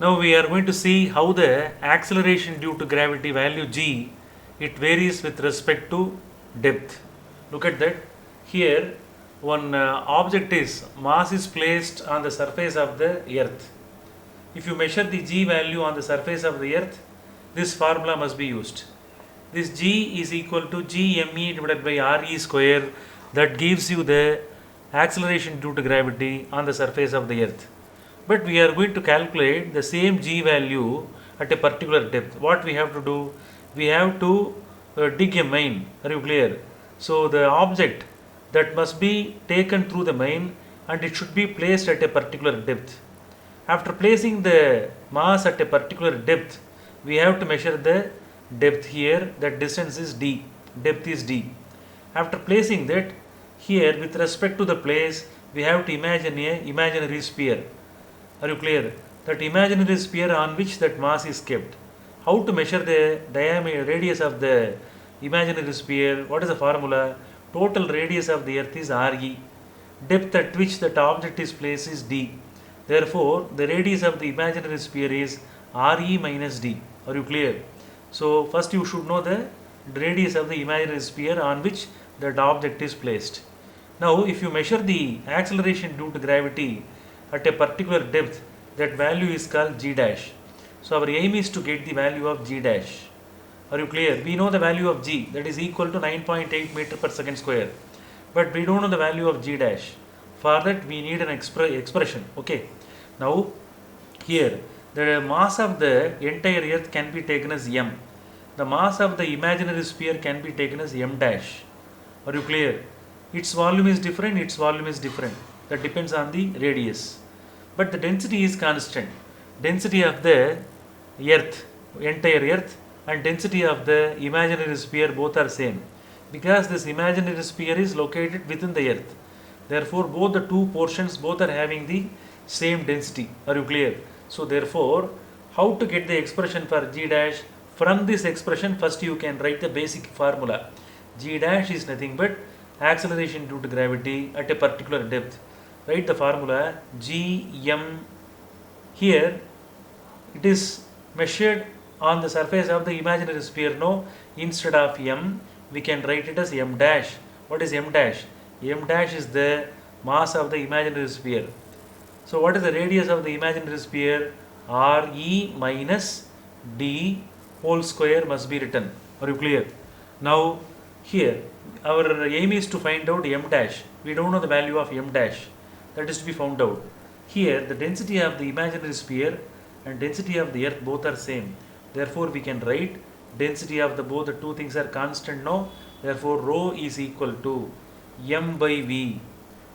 Now we are going to see how the acceleration due to gravity value g, it varies with respect to depth. Look at that. Here one object is mass is placed on the surface of the earth. If you measure the g value on the surface of the earth, this formula must be used. This g is equal to gme divided by re square, that gives you the acceleration due to gravity on the surface of the earth. But we are going to calculate the same g value at a particular depth. What we have to do? We have to dig a mine. Are you clear? So the object that must be taken through the mine, and it should be placed at a particular depth. After placing the mass at a particular depth, we have to measure the depth here. That distance is d. Depth is d. After placing that, here with respect to the place, we have to imagine a imaginary sphere. Are you clear? That imaginary sphere on which that mass is kept. How to measure the diameter radius of the imaginary sphere? What is the formula? Total radius of the earth is re. Depth at which that object is placed is d. Therefore, the radius of the imaginary sphere is re minus d. Are you clear? So, first you should know the radius of the imaginary sphere on which that object is placed. Now, if you measure the acceleration due to gravity at a particular depth, that value is called g dash. So, our aim is to get the value of g dash. Are you clear? We know the value of g, that is equal to 9.8 meter per second square, but we don't know the value of g dash. For that, we need an expression. Okay. Now, here the mass of the entire earth can be taken as m. The mass of the imaginary sphere can be taken as m dash. Are you clear? Its volume is different, its volume is different. That depends on the radius. But the density is constant. Density of the earth, entire earth, and density of the imaginary sphere both are same. Because this imaginary sphere is located within the earth. Therefore, both the two portions both are having the same density. Are you clear? So, therefore, how to get the expression for g dash? From this expression, first you can write the basic formula. G dash is nothing but acceleration due to gravity at a particular depth. Write the formula gm. Here it is measured on the surface of the imaginary sphere. No, instead of m, we can write it as m dash. What is m dash? M dash is the mass of the imaginary sphere. So, what is the radius of the imaginary sphere? Re minus d whole square must be written. Are you clear? Now, here our aim is to find out m dash. We don't know the value of m dash. That is to be found out. Here, the density of the imaginary sphere and density of the earth both are same. Therefore, we can write density of the both the two things are constant. No, therefore rho is equal to m by v.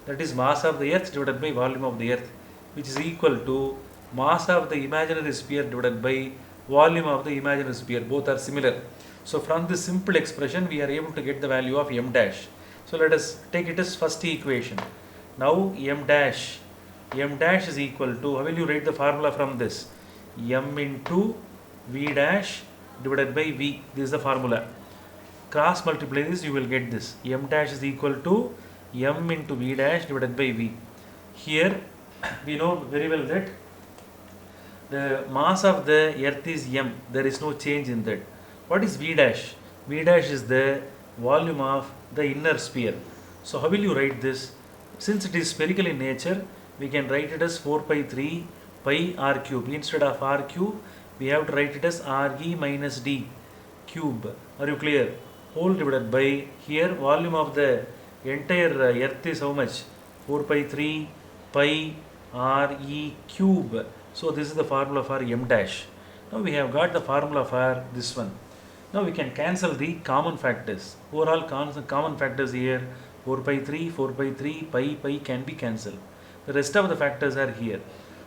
That is mass of the earth divided by volume of the earth, which is equal to mass of the imaginary sphere divided by volume of the imaginary sphere. Both are similar. So, from this simple expression, we are able to get the value of m dash. So, let us take it as first equation. Now, m dash is equal to, how will you write the formula from this? M into v dash divided by v. This is the formula. Cross multiply this, you will get this. M dash is equal to m into v dash divided by v. Here, we know very well that the mass of the earth is m. There is no change in that. What is v dash? V dash is the volume of the inner sphere. So, how will you write this? Since it is spherical in nature, we can write it as 4 pi 3 pi r cube. Instead of r cube, we have to write it as re minus d cube. Are you clear? Whole divided by, here volume of the entire earth is how much? 4 pi 3 pi re cube. So, this is the formula for m dash. Now, we have got the formula for this one. Now, we can cancel the common factors. Overall common factors here 4 by 3, 4 by 3, pi can be cancelled. The rest of the factors are here.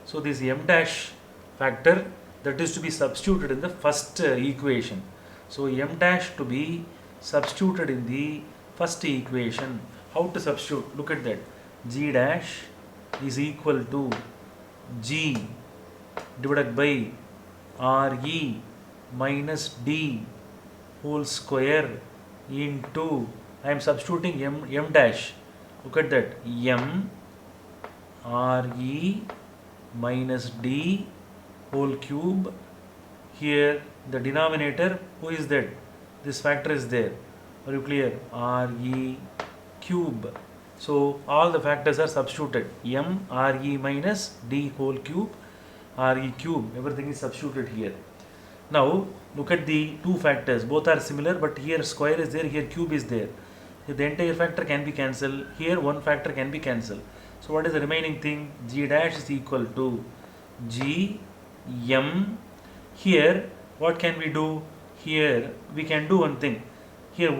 So, this m dash factor, that is to be substituted in the first equation. So, m dash to be substituted in the first equation. How to substitute? Look at that. G dash is equal to g divided by re minus d whole square into, I am substituting m dash. Look at that. M re minus d whole cube. Here the denominator, who is that? This factor is there. Are you clear? RE cube. So all the factors are substituted. M RE minus D whole cube RE cube. Everything is substituted here. Now look at the two factors. Both are similar, but here square is there, here cube is there. The entire factor can be cancelled. Here one factor can be cancelled. So what is the remaining thing? G dash is equal to G M. Here what can we do? Here we can do one thing. Here